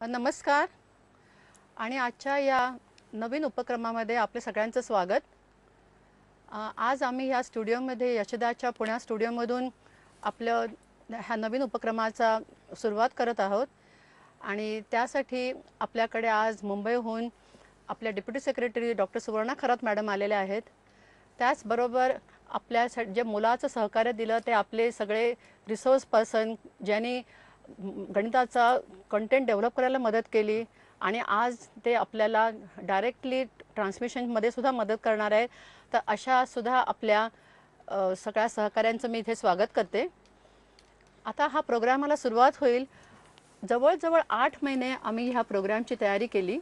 नमस्कार आणि आजच्या या नवीन उपक्रमामध्ये आपले सगळ्यांचं स्वागत। आज आम्ही या स्टुडिओमध्ये यशदाच्या पुणे स्टुडिओमधून आपलं ह्या नवीन उपक्रमाचा सुरुवात करत आहोत आणि त्यासाठी आपल्याकडे आज मुंबईहून आपल्या deputy secretary doctor Suvarna Kharat madam आलेले आहेत। त्याचबरोबर आपल्या जे मुलाचं सहकार्य दिलं ते आपले सगळे रिसोर्स पर्सन ज्यांनी गणिताचा कंटेंट डेव्हलप करायला मदत केली आणि आज ते आपल्याला डायरेक्टली ट्रान्समिशनमध्ये सुद्धा मदत करणार आहे। तर अशा सुद्धा आपल्या सगळ्या सहकाऱ्यांचं मी इथे स्वागत करते। आता हा प्रोग्रामाला सुरुवात होईल। जवळजवळ 8 महिने आम्ही ह्या प्रोग्रामची तयारी केली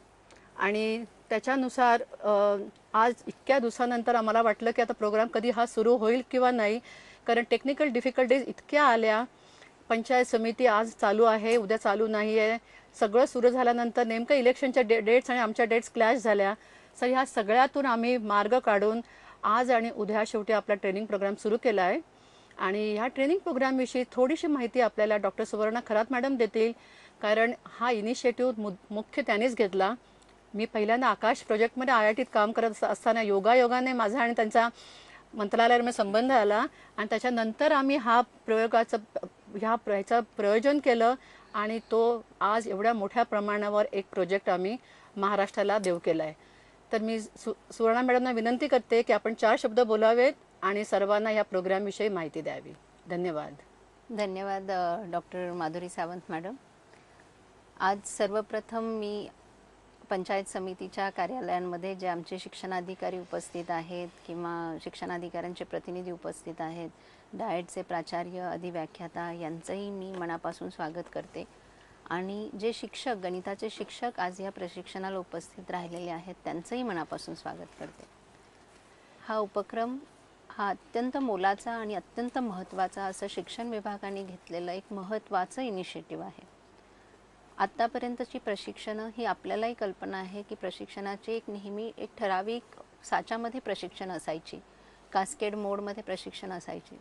आणि त्याच्यानुसार आज इतक्या दिवसानंतर आम्हाला वाटलं की आता प्रोग्राम कधी हा सुरू होईल किंवा नाही, कारण टेक्निकल डिफिकल्टीज इतक्या आल्या। पंचायत समिती आज चालू आहे, उद्या चालू नाही आहे। सगळं सुरू झाल्यानंतर नेमकं इलेक्शनच्या डेट्स आणि आमच्या डेट्स क्लॅश झाल्या। सो ह्या सगळ्यातून आम्ही मार्ग काढून आज आणि उद्या शेवटी आपला ट्रेनिंग प्रोग्राम सुरू केला आहे आणि ह्या ट्रेनिंग प्रोग्रामविषयी थोडीशी माहिती आपल्याला डॉक्टर सुवर्णा खरात मॅडम देतील, कारण हा इनिशिएटिव्ह मुख्य त्यांनीच घेतला। मी पहिल्यांदा आकाश प्रोजेक्टमध्ये IITत काम करत असताना योगायोगाने माझा आणि त्यांचा मंत्रालयामध्ये संबंध आला आणि त्याच्यानंतर आम्ही ह्याचं प्रयोजन केलं आणि तो आज एवढ्या मोठ्या प्रमाणावर एक प्रोजेक्ट आम्ही महाराष्ट्राला देऊ केला आहे। तर मी सुवर्णा मॅडमना विनंती करते की आपण 4 शब्द बोलावेत आणि सर्वांना या प्रोग्रामविषयी माहिती द्यावी। धन्यवाद। धन्यवाद डॉक्टर माधुरी सावंत मॅडम। आज सर्वप्रथम मी पंचायत समितीच्या कार्यालयांमध्ये जे आमचे शिक्षणाधिकारी उपस्थित आहेत किंवा शिक्षणाधिकाऱ्यांचे प्रतिनिधी उपस्थित आहेत, डाएटचे प्राचार्य, अधिव्याख्याता यांचंही मी मनापासून स्वागत करते आणि जे शिक्षक, गणिताचे शिक्षक आज या प्रशिक्षणाला उपस्थित राहिलेले आहेत त्यांचंही मनापासून स्वागत करते। हा उपक्रम हा अत्यंत मोलाचा आणि अत्यंत महत्त्वाचा असं शिक्षण विभागाने घेतलेलं एक महत्त्वाचं इनिशिएटिव्ह आहे। आत्तापर्यंतची प्रशिक्षणं ही आपल्यालाही कल्पना आहे की प्रशिक्षणाची नेहमी एक ठराविक साच्यामध्ये प्रशिक्षण असायची, कास्केड मोडमध्ये प्रशिक्षण असायची।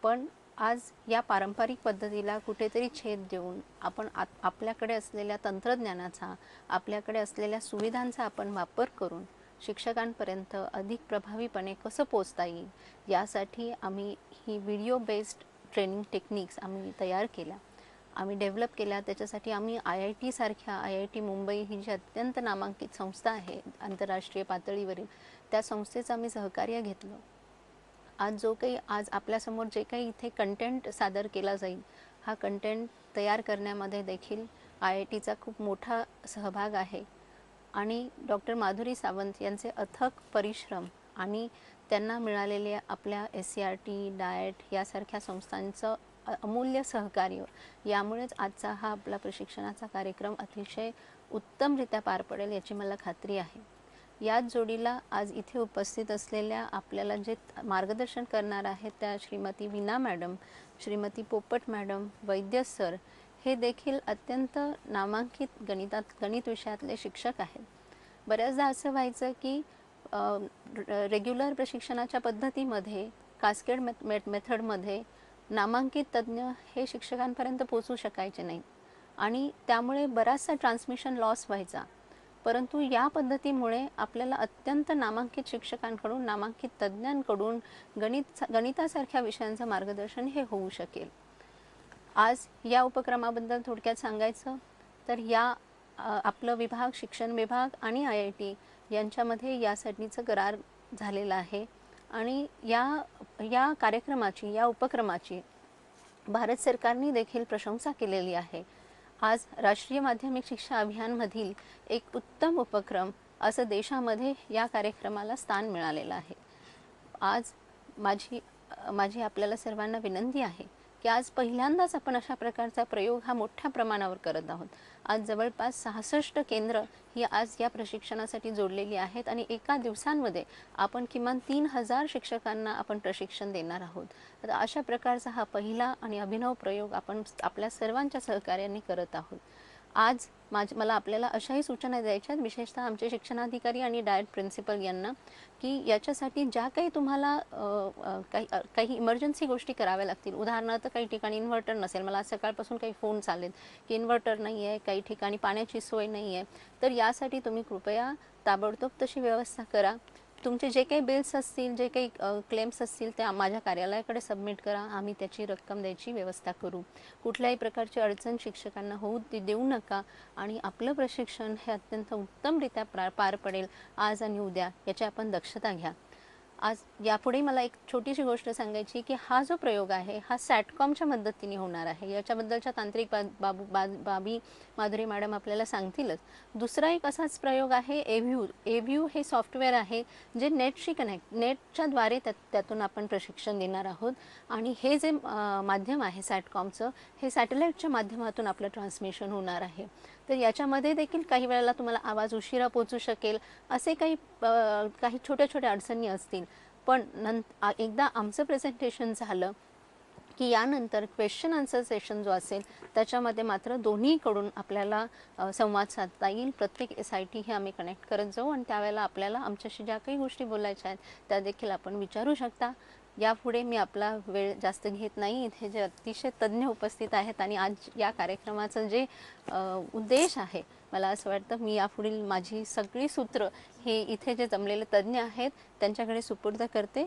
पण आज या पारंपरिक पद्धतीला कुठेतरी छेद देऊन आपण आपल्याकडे असलेल्या तंत्रज्ञानाचा, आपल्याकडे असलेल्या सुविधांचा आपण वापर करून शिक्षकांपर्यंत अधिक प्रभावीपणे कसं पोहोचता येईल यासाठी आम्ही ही व्हिडिओ बेस्ड ट्रेनिंग टेक्निक्स आम्ही तयार केल्या, आम्ही डेव्हलप केल्या। त्याच्यासाठी आम्ही IIT सारख्या IIT मुंबई ही जी अत्यंत नामांकित संस्था आहे आंतरराष्ट्रीय पातळीवरील, त्या संस्थेचं आम्ही सहकार्य घेतलं। आज आपल्यासमोर जे काही इथे कंटेंट सादर केला जाईल, हा कंटेंट तयार करण्यामध्ये देखील IITचा खूप मोठा सहभाग आहे आणि डॉक्टर माधुरी सावंत यांचे अथक परिश्रम आणि त्यांना मिळालेले आपल्या SCRT, डाएट यासारख्या संस्थांचं अमूल्य सहकार्य, यामुळेच आजचा हा आपला प्रशिक्षणाचा कार्यक्रम अतिशय उत्तमरित्या पार पडेल याची मला खात्री आहे। याच जोडीला आज इथे उपस्थित असलेल्या आपल्याला जे मार्गदर्शन करणार आहेत त्या श्रीमती वीणा मॅडम, श्रीमती पोपट मॅडम, वैद्य सर हे देखील अत्यंत नामांकित गणित विषयातले शिक्षक आहेत। बऱ्याचदा असं व्हायचं की रेग्युलर प्रशिक्षणाच्या पद्धतीमध्ये, कास्केड मेथडमध्ये नामांकित तज्ज्ञ हे शिक्षकांपर्यंत पोहोचू शकायचे नाही आणि त्यामुळे बराचसा ट्रान्समिशन लॉस व्हायचा। परंतु या पद्धतीमुळे आपल्याला अत्यंत नामांकित शिक्षकांकडून, नामांकित तज्ज्ञांकडून गणितासारख्या विषयांचं मार्गदर्शन हे होऊ शकेल। आज या उपक्रमाबद्दल थोडक्यात सांगायचं तर आपलं विभाग, शिक्षण विभाग आणि IIT यांच्यामध्ये यासाठीचं करार झालेला आहे आणि या कार्यक्रमाची, या उपक्रमाची भारत सरकारने देखील प्रशंसा केलेली आहे। आज राष्ट्रीय माध्यमिक शिक्षा अभियानमधील एक उत्तम उपक्रम असं देशामध्ये या कार्यक्रमाला स्थान मिळालेलं आहे। आज माझी आपल्याला सर्वांना विनंती आहे की आज पहिल्यांदाच आपण अशा प्रकारचा प्रयोग हा मोठ्या प्रमाणावर करत आहोत। आज जवळपास 66 केंद्र ही आज या प्रशिक्षणासाठी जोडलेली आहेत आणि एका दिवसांमध्ये आपण किमान 3000 शिक्षकांना आपण प्रशिक्षण देणार आहोत। तर अशा प्रकारचा हा पहिला आणि अभिनव प्रयोग आपण आपल्या सर्वांच्या सहकार्याने करत आहोत। आज मला आपल्याला अशाही सूचना द्यायच्या आहेत, विशेषतः आमचे शिक्षणाधिकारी आणि डायट प्रिन्सिपल यांना, की याच्यासाठी ज्या काही तुम्हाला काही इमर्जन्सी गोष्टी कराव्या लागतील, उदाहरणार्थ काही ठिकाणी इन्व्हर्टर नसेल, मला आज सकाळपासून काही फोन चालेल की इन्व्हर्टर नाही आहे, काही ठिकाणी पाण्याची सोय नाही आहे, तर यासाठी तुम्ही कृपया ताबडतोब तशी व्यवस्था करा. तुमचे जे काही बिल्स असतील, जे काही क्लेम्स असतील ते माझ्या कार्यालयाकडे सबमिट करा. आम्ही त्याची रक्कम द्यायची व्यवस्था करू. कुठल्याही प्रकारची अडचण शिक्षकांना होऊ देऊ नका आणि आपलं प्रशिक्षण हे अत्यंत उत्तमरित्या पार पडेल आज आणि उद्या, याची आपण दक्षता घ्या. आज यापुढे मला एक छोटीशी गोष्ट सांगायची की हा जो प्रयोग आहे हा सॅटकॉमच्या मदतीने होणार आहे. याच्याबद्दलच्या तांत्रिक बाबी माधुरी मॅडम आपल्याला सांगतीलच. दुसरा एक असाच प्रयोग आहे एव्ह्यू हे सॉफ्टवेअर आहे जे नेटशी नेटच्या द्वारे त्यातून आपण प्रशिक्षण देणार आहोत. आणि हे जे माध्यम आहे सॅटकॉमचं, हे सॅटेलाईटच्या माध्यमातून आपलं ट्रान्समिशन होणार आहे. तर याच्यामध्ये देखील काही वेळेला तुम्हाला आवाज उशिरा पोहोचू शकेल, असे काही छोट्या छोट्या अडचणी असतील. पण एकदा आमचं प्रेझेंटेशन झालं की यानंतर क्वेश्चन आन्सर सेशन जो असेल त्याच्यामध्ये मात्र दोन्हीकडून आपल्याला संवाद साधता येईल. प्रत्येक SIT हे आम्ही कनेक्ट करत जाऊ आणि त्यावेळेला आपल्याला आमच्याशी ज्या काही गोष्टी बोलायच्या आहेत त्या देखील आपण विचारू शकता. यापुढे मी आपला वेळ जास्त घेत नाही. इथे जे अतिशय तज्ज्ञ उपस्थित आहेत आणि आज या कार्यक्रमाचं जे उद्देश आहे, मला असं वाटतं मी यापुढील माझी सगळी सूत्र हे इथे जे जमलेले तज्ज्ञ आहेत त्यांच्याकडे सुपूर्द करते.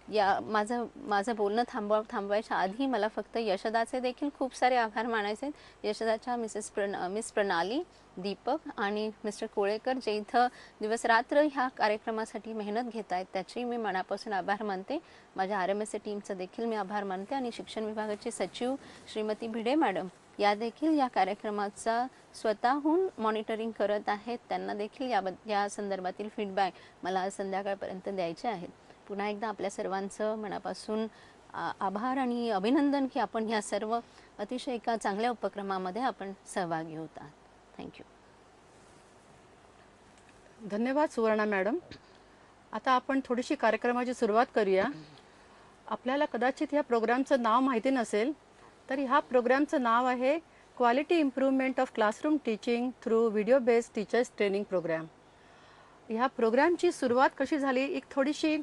माझं बोलणं थांबवायच्या आधी मला फक्त यशदाचे देखील खूप सारे आभार मानायचे आहेत. यशदाच्या मिस प्रणाली, दीपक आणि मिस्टर कोळेकर जे इथं दिवस रात्र ह्या कार्यक्रमासाठी मेहनत घेत आहेत त्याची मी मनापासून आभार मानते. माझ्या RMSA टीमचा देखील मी आभार मानते आणि शिक्षण विभागाचे सचिव श्रीमती भिडे मॅडम या देखील या कार्यक्रमाचा स्वतःहून मॉनिटरिंग करत आहेत. त्यांना देखील या संदर्भातील फीडबॅक मला आज संध्याकाळपर्यंत द्यायचे आहेत. पुन्हा एकदा आपल्या सर्वांचं मनापासून आभार आणि अभिनंदन की आपण ह्या सर्व अतिशय एका चांगल्या उपक्रमामध्ये आपण सहभागी होत आहात. थँक्यू. धन्यवाद सुवर्णा मॅडम. आता आपण थोडीशी कार्यक्रमाची सुरुवात करूया. आपल्याला कदाचित ह्या प्रोग्रामचं नाव माहिती नसेल, तर ह्या प्रोग्रामचं नाव आहे quality improvement of classroom teaching through video based teachers training program. ह्या प्रोग्रामची सुरुवात कशी झाली, एक थोडीशी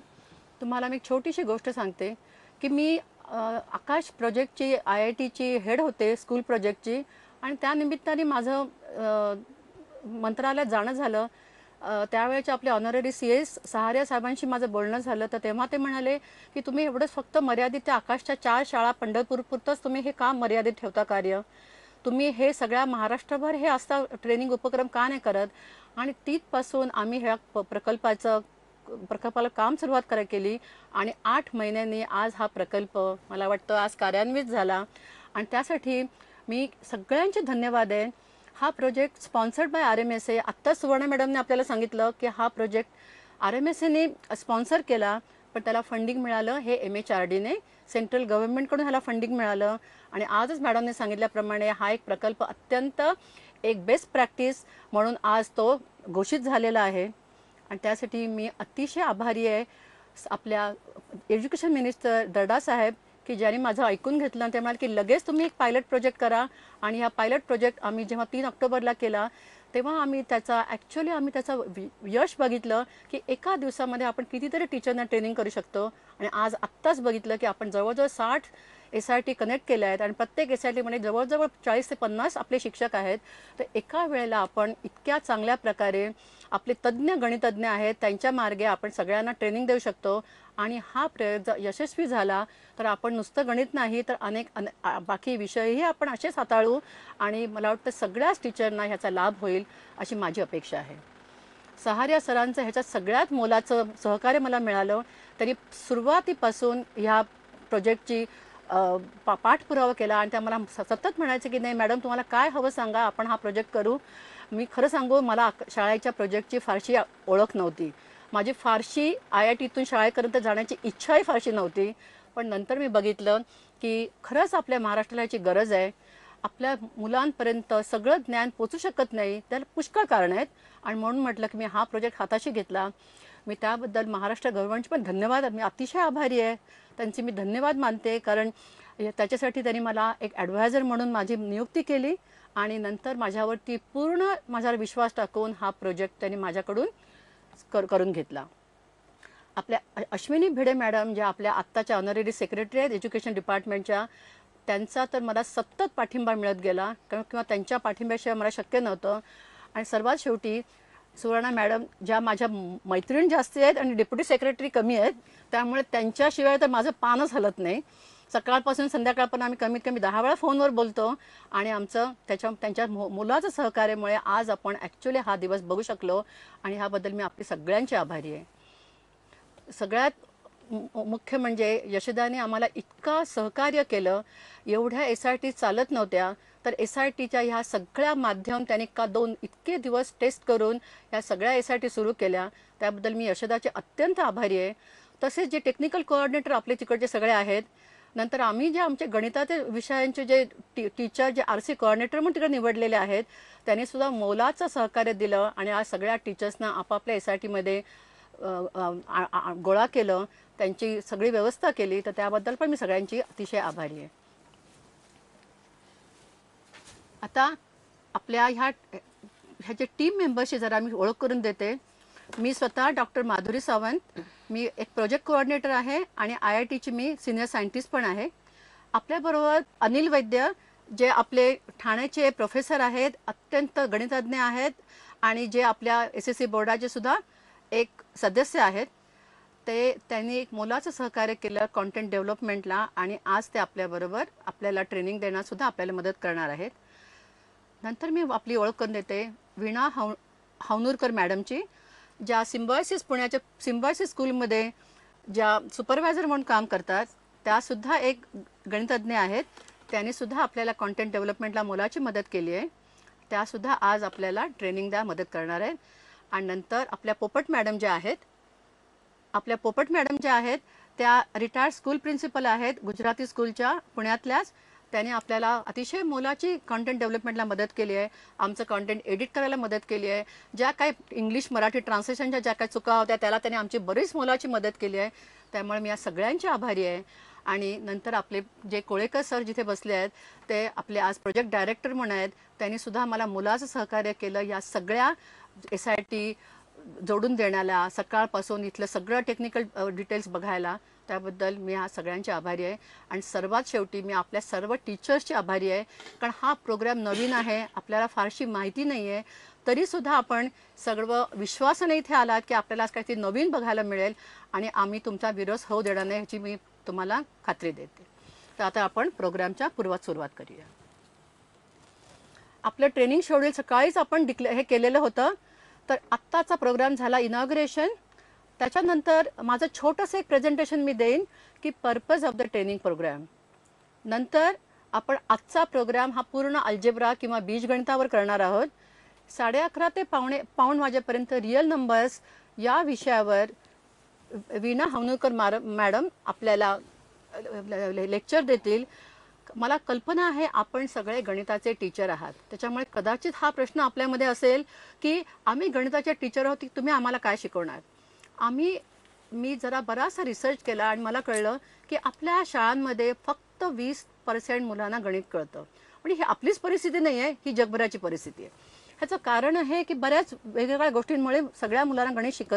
तुम्हाला मी छोटीशी गोष्ट सांगते की मी आकाश प्रोजेक्टची IITची हेड होते स्कूल प्रोजेक्टची आणि त्यानिमित्ताने माझं मंत्रालयात जाणं झालं. त्यावेळेचे आपले ऑनररी CS सहारिया साहेबांशी माझं बोलणं झालं. तर तेव्हा ते म्हणाले की तुम्ही एवढंच फक्त मर्यादित त्या आकाशच्या 4 शाळा पंढरपूरपुरतंच तुम्ही हे काम मर्यादित ठेवता कार्य, तुम्ही हे सगळ्या महाराष्ट्रभर हे असता ट्रेनिंग उपक्रम का नाही करत. आणि तिथपासून आम्ही ह्या प्रकल्पाला काम सुरुवात केली आणि 8 महिन्यांनी आज हा प्रकल्प मला वाटतं आज कार्यान्वित झाला. आणि त्यासाठी मी सगळ्यांचे धन्यवाद आहे. हा प्रोजेक्ट स्पॉन्सर्ड बाय RMSA. आत्ता सुवर्ण मॅडमने आपल्याला सांगितलं की हा प्रोजेक्ट RMSAने स्पॉन्सर केला, पण त्याला फंडिंग मिळालं हे MHRDने, सेंट्रल गव्हर्नमेंटकडून ह्याला फंडिंग मिळालं. आणि आजच मॅडमने सांगितल्याप्रमाणे हा एक प्रकल्प अत्यंत एक बेस्ट प्रॅक्टिस म्हणून आज तो घोषित झालेला आहे. आणि त्यासाठी मी अतिशय आभारी आहे आपल्या एज्युकेशन मिनिस्टर दर्डा साहेब की ज्यांनी माझं ऐकून घेतलं आणि ते म्हणाले की लगेच तुम्ही एक पायलट प्रोजेक्ट करा. आणि हा पायलट प्रोजेक्ट आम्ही जेव्हा 3 ऑक्टोबरला केला तेव्हा आम्ही त्याचं यश बघितलं की एका दिवसामध्ये आपण कितीतरी टीचरना ट्रेनिंग करू शकतो. आणि आज आत्ताच बघितलं की आपण जवळजवळ 60 SIT कनेक्ट केले आहेत आणि प्रत्येक SITमध्ये जवळजवळ 40 ते 50 आपले शिक्षक आहेत. तर एका वेळेला आपण इतक्या चांगल्या प्रकारे आपले तज्ज्ञ गणितज्ञ आहेत त्यांच्या मार्गे आपण सगळ्यांना ट्रेनिंग देऊ शकतो. आणि हा प्रयोग जर यशस्वी झाला तर आपण नुसतं गणित नाही तर अनेक बाकी विषयही आपण असेच हाताळू आणि मला वाटतं सगळ्याच टीचरना ह्याचा लाभ होईल अशी माझी अपेक्षा आहे. सहारिया सरांचं ह्याच्यात सगळ्यात मोलाचं सहकार्य मला मिळालं. तरी सुरुवातीपासून ह्या प्रोजेक्टची पाठपुरावा केला आणि त्या मला सतत म्हणायचे की नाही मॅडम तुम्हाला काय हवं सांगा, आपण हा प्रोजेक्ट करू. मी खरं सांगू मला शाळेच्या प्रोजेक्टची फारशी ओळख नव्हती. माझी फारशी IITतून शाळेपर्यंत जाण्याची इच्छाही फारशी नव्हती. पण नंतर मी बघितलं की खरंच आपल्या महाराष्ट्राला याची गरज आहे. आपल्या मुलांपर्यंत सगळं ज्ञान पोचू शकत नाही, त्याला पुष्कळ कारण आहेत. आणि म्हणून म्हटलं की मी हा प्रोजेक्ट हाताशी घेतला. मी त्याबद्दल महाराष्ट्र गव्हर्नमेंटचे पण धन्यवाद, मी अतिशय आभारी आहे, त्यांची मी धन्यवाद मानते. कारण त्याच्यासाठी त्यांनी मला एक ॲडवायझर म्हणून माझी नियुक्ती केली आणि नंतर माझ्यावरती पूर्ण माझ्यावर विश्वास टाकून हा प्रोजेक्ट त्यांनी माझ्याकडून करून घेतला. आपल्या अश्विनी भिडे मॅडम ज्या आपल्या आत्ताच्या ऑनररी सेक्रेटरी आहेत एज्युकेशन डिपार्टमेंटच्या, त्यांचा तर मला सतत पाठिंबा मिळत गेला, किंवा त्यांच्या पाठिंब्याशिवाय मला शक्य नव्हतं. आणि सर्वात शेवटी सुवर्णा मॅडम ज्या माझ्या मैत्रीण जास्ती आहेत आणि डेप्युटी सेक्रेटरी कमी आहेत, त्यामुळे त्यांच्याशिवाय तर माझं पानच हलत नाही. सकाळपासून संध्याकाळपर्यंत आम्ही कमीत कमी 10 वेळा फोनवर बोलतो आणि आमचं त्यांच्या मुलाचं सहकार्यामुळे आज आपण ॲक्च्युली हा दिवस बघू शकलो आणि ह्याबद्दल मी आपली सगळ्यांची आभारी आहे. सगळ्यात मुख्य म्हणजे यशोदाने आम्हाला इतका सहकार्य केलं. एवढ्या SIT चालत नव्हत्या, तर SITच्या ह्या सगळ्या माध्यम त्यांनी इतके दिवस टेस्ट करून ह्या सगळ्या SIT सुरू केल्या. त्याबद्दल मी यशोदाचे अत्यंत आभारी आहे. तसेच जे टेक्निकल कोऑर्डिनेटर आपले तिकडचे सगळे आहेत, नंतर आम्ही जे आमचे गणिताचे विषयांचे जे टीचर जे RC कोऑर्डिनेटर म्हणून तिकडे निवडलेले आहेत, त्यांनी सुद्धा मोलाचं सहकार्य दिलं आणि आज सगळ्या टीचर्सना आपापल्या SITमध्ये गोळा केलं, त्यांची सगळी व्यवस्था केली. तर त्याबद्दल पण मी सगळ्यांची अतिशय आभारी आहे. आता आपल्या ह्याचे टीम मेंबर्सची जरा मी ओळख करून देते. मी स्वतः डॉक्टर माधुरी सावंत, मी एक प्रोजेक्ट कोऑर्डिनेटर आहे आणि IITची मी सिनियर सायंटिस्ट पण आहे. आपल्याबरोबर अनिल वैद्य जे आपले ठाण्याचे प्रोफेसर आहेत, अत्यंत गणितज्ञ आहेत आणि जे आपल्या SSC बोर्डाचे सुद्धा एक सदस्य आहेत. त्यांनी एक मोलाचं सहकार्य केलं कॉन्टेंट डेव्हलपमेंटला आणि आज ते आपल्याबरोबर आपल्याला ट्रेनिंग देण्यात सुद्धा आपल्याला मदत करणार आहेत. नंतर मी आपली ओळख करून देते वीणा हवनूरकर मॅडमची, ज्या पुण्याच्या सिम्बायोसिस स्कूलमध्ये ज्या सुपरवायझर म्हणून काम करतात, त्यासुद्धा एक गणितज्ञ आहेत. त्यांनी सुद्धा आपल्याला कॉन्टेंट डेव्हलपमेंटला मोलाची मदत केली आहे. त्यासुद्धा आज आपल्याला ट्रेनिंग द्या मदत करणार आहेत. आणि नंतर आपल्या पोपट मॅडम ज्या आहेत, त्या रिटायर्ड स्कूल प्रिन्सिपल आहेत गुजराती स्कूलच्या पुण्यातल्याच. त्यांनी आपल्याला अतिशय मोलाची कॉन्टेंट डेव्हलपमेंटला मदत केली आहे. आमचं कॉन्टेंट एडिट करायला मदत केली आहे. ज्या काही इंग्लिश मराठी ट्रान्सलेशनच्या ज्या काही चुका होत्या त्याला त्यांनी आमची बरीच मोलाची मदत केली आहे. त्यामुळे मी या सगळ्यांची आभारी आहे. आणि नंतर आपले जे कोळेकर सर जिथे बसले आहेत, ते आपले आज प्रोजेक्ट डायरेक्टर म्हणून आहेत. त्यांनी सुद्धा मला मोलाचं सहकार्य केलं या सगळ्या SIT जोडून देण्याला, सकाळपासून इथलं सगळं टेक्निकल डिटेल्स बघायला. त्याबद्दल मी ह्या सगळ्यांची आभारी आहे. आणि सर्वात शेवटी मी आपल्या सर्व टीचर्सची आभारी आहे. कारण हा प्रोग्राम नवीन आहे, आपल्याला फारशी माहिती नाही आहे, तरीसुद्धा आपण सर्व विश्वासाने इथे आलात की आपल्याला आज काहीतरी नवीन बघायला मिळेल आणि आम्ही तुमचा विरोध होऊ देणार नाही ह्याची मी तुम्हाला खात्री देते. तर आता आपण प्रोग्रामच्या सुरुवात करूया. आपलं ट्रेनिंग शेड्यूल सकाळीच आपण हे केलेलं होतं. तर आत्ताचा प्रोग्राम झाला इनॉग्रेशन. त्याच्यानंतर माझं छोटंसं एक प्रेझेंटेशन मी देईन की purpose of the training program. नंतर आपण आजचा प्रोग्राम हा पूर्ण अल्जेब्रा किंवा बीजगणितावर करणार आहोत. 11:30 ते पाऊण वाजेपर्यंत रिअल नंबर्स या विषयावर वीणा हवनूरकर मॅडम आपल्याला लेक्चर देतील. मला कल्पना आहे आपण सगळे गणिताचे टीचर आहात, त्याच्यामुळे कदाचित हा प्रश्न आपल्यामध्ये असेल की आम्ही गणिताचे टीचर आहोत, तुम्ही आम्हाला काय शिकवणार. मी जरा बराचसा रिसर्च केला आणि मला कळलं की आपल्या शाळांमध्ये फक्त 20% मुलांना गणित कळतं. म्हणजे ही आपलीच परिस्थिती नाही आहे, ही जगभराची परिस्थिती आहे. ह्याचं कारण आहे की बऱ्याच वेगवेगळ्या गोष्टींमुळे सगळ्या मुलांना गणित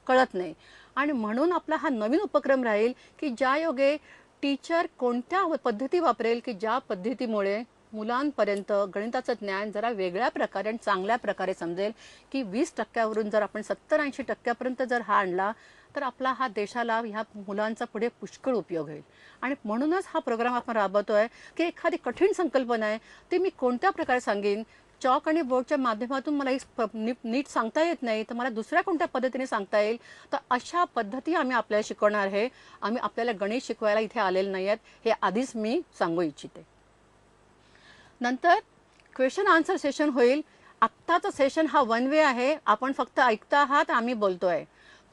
कळत नाही. आणि म्हणून आपला हा नवीन उपक्रम राहील की ज्या योगे टीचर कोणत्या पद्धती वापरेल की ज्या पद्धतीमुळे मुलांपर्यंत गणिताचं ज्ञान जरा वेगळ्या प्रकारे आणि चांगल्या प्रकारे समजेल. की 20% जर आपण 70-80% जर हा आणला तर आपला हा देशाला ह्या मुलांचा पुढे पुष्कळ उपयोग होईल. आणि म्हणूनच हा प्रोग्राम आपण राबवतोय की एखादी कठीण संकल्पना आहे ती मी कोणत्या प्रकारे सांगेन, चॉक आणि बोर्डच्या माध्यमातून मला नीट सांगता येत नाही तर मला दुसऱ्या कोणत्या पद्धतीने सांगता येईल. तर अशा पद्धती आम्ही आपल्याला शिकवणार आहे. आम्ही आपल्याला गणित शिकवायला इथे आलेले नाही आहेत, हे आधीच मी सांगू इच्छिते. नंतर क्वेश्चन आन्सर सेशन होईल. आत्ताचं सेशन हा 1 वे आहे, आपण फक्त ऐकता आहात, आम्ही बोलतोय.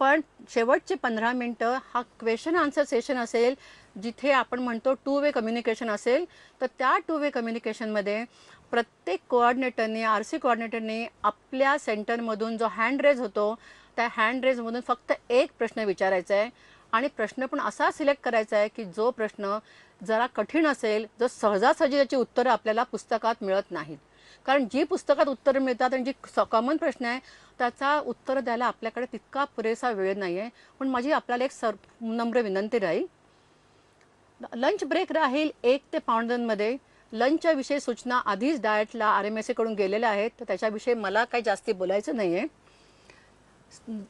पण शेवटचे 15 मिनिटं हा क्वेश्चन आन्सर सेशन असेल, जिथे आपण म्हणतो 2 वे कम्युनिकेशन असेल. तर त्या 2 वे कम्युनिकेशनमध्ये प्रत्येक कोऑर्डिनेटरने RC कोऑर्डिनेटरने आपल्या सेंटरमधून जो हँड रेज होतो त्या हँड रेजमधून फक्त एक प्रश्न विचारायचा आहे आणि प्रश्न पण असा सिलेक्ट करायचा आहे की जो प्रश्न जरा कठीण असेल, जो सहजासहजी त्याची उत्तरं आपल्याला पुस्तकात मिळत नाहीत. कारण जी पुस्तकात उत्तरं मिळतात आणि जी कॉमन प्रश्न आहे त्याचा उत्तर द्यायला आपल्याकडे तितका पुरेसा वेळ नाही आहे. पण माझी आपल्याला एक नम्र विनंती राहील, लंच ब्रेक राहील 1 ते 1:15 मध्ये. लंचच्या विषयी सूचना आधीच डाएटला RMSA कडून गेलेल्या आहेत, तर त्याच्याविषयी मला काही जास्ती बोलायचं नाही आहे.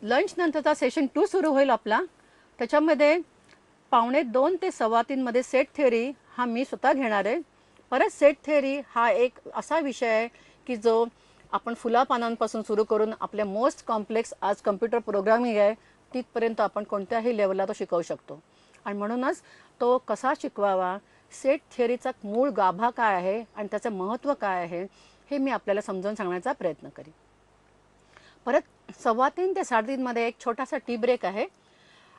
लंच नंतरचा सेशन 2 सुरू होईल आपला. त्याच्यामध्ये 2:45 ते 2:15 मध्ये सेट थिअरी हा मी स्वतः घेणार आहे. परत सेट थिअरी हा एक असा विषय आहे की जो आपण फुलापानांपासून सुरू करून आपल्या मोस्ट कॉम्प्लेक्स आज कम्प्युटर प्रोग्रामिंग आहे तिथपर्यंत आपण कोणत्याही लेवलला तो शिकवू शकतो. आणि म्हणूनच तो कसा शिकवावा, सेट थिअरीचा मूळ गाभा काय आहे आणि त्याचं महत्त्व काय आहे हे मी आपल्याला समजावून सांगण्याचा प्रयत्न करीन. परत 3:15 ते 3:30 मध्ये एक छोटासा टी ब्रेक आहे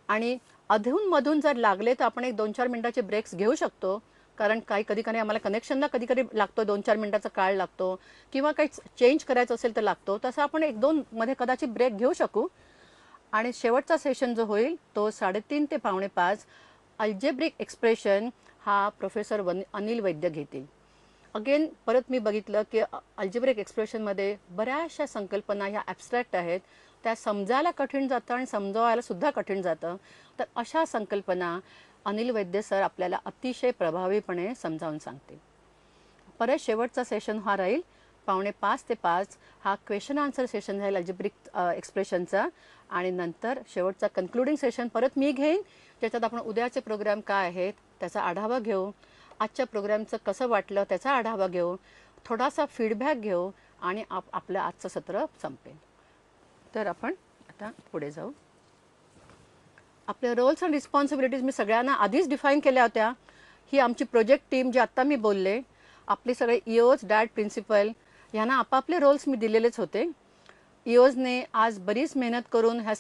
आणि अधूनमधून जर लागले तर आपण एक 2-4 मिनिटाचे ब्रेक्स घेऊ शकतो. कारण कधी आम्हाला कनेक्शनला कधी लागतो, 2-4 मिनिटाचा काळ लागतो किंवा काही चेंज करायचं असेल तर लागतो. तसं आपण 1-2 मध्ये कदाचित ब्रेक घेऊ शकू. आणि शेवटचा सेशन जो होईल तो 3:30 ते 4:45 अल्जेब्रिक एक्सप्रेशन हा प्रोफेसर अनिल वैद्य घेतील. अगेन परत मी बघितलं की अल्जेब्रिक एक्सप्रेशनमध्ये बऱ्याचशा संकल्पना ह्या ॲब्स्ट्रॅक्ट आहेत, त्या समजायला कठीण जातं आणि समजावायला सुद्धा कठीण जातं. तर अशा संकल्पना अनिल वैद्य सर आपल्याला अतिशय प्रभावीपणे समजावून सांगतील. परत शेवटचा सेशन हा राहील 4:45 ते 5 हा क्वेश्चन आन्सर सेशन राहील अल्जेब्रिक एक्सप्रेशनचा. आणि नंतर शेवटचा कन्क्लुडिंग सेशन परत मी घेईन, ज्याच्यात आपण उद्याचे प्रोग्राम काय आहेत त्याचा आढावा घेऊ, आजच्या प्रोग्रामचं कसं वाटलं त्याचा आढावा घेऊ, थोडासा फीडबॅक घेऊ आणि आपलं आजचं सत्र संपेल. तर आपण आता पुढे जाऊ. आपले रोल्स अँड रिस्पॉन्सिबिलिटीज मी सगळ्यांना आधीच डिफाईन केल्या होत्या. ही आमची प्रोजेक्ट टीम जी आत्ता मी बोलले, आपले सगळे EOs, डॅट, प्रिन्सिपल यांना आपापले रोल्स मी दिलेलेच होते. EOsने आज बरीच मेहनत करून ह्या